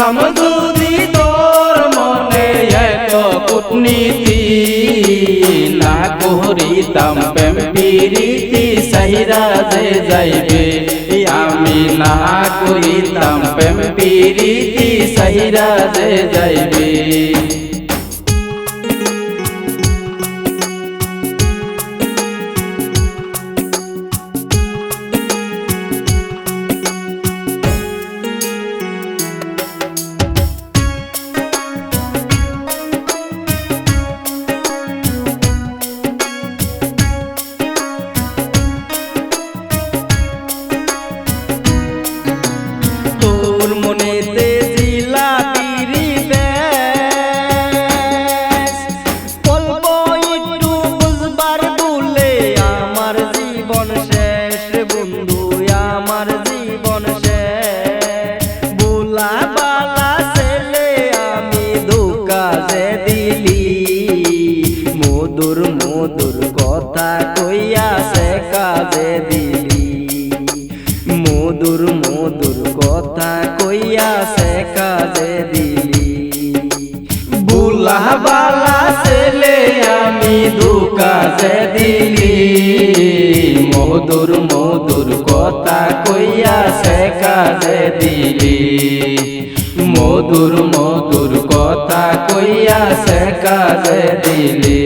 করতাম যদি তোর মনে এত কূটনীতি, না করিতাম প্রেম প্রীতি সাহিরা যে যাইবে। আমি না করিতাম প্রেম প্রীতি সাহিরা যে যাইবে। তোর মনেতে জিলাপিরি দেশ, অল্প একটু বুঝবার ভুলে আমার জীবন শেষ বন্ধু, আমার জীবন শেষ। বুলা বালা ছেলে আমি ধোকা যে দিলি, মধুর মধুর কথা কইয়া সে কাজে দিলি, মধুর মধুর কথা কইয়া সে কাজে দিলি। বুলা বালা ছেলে আমি ধোকা যে দিলি, মধুর মধুর কথা কইয়া সে কাজে দিলি, মধুর মধুর কথা কইয়া সে কাজে দিলি।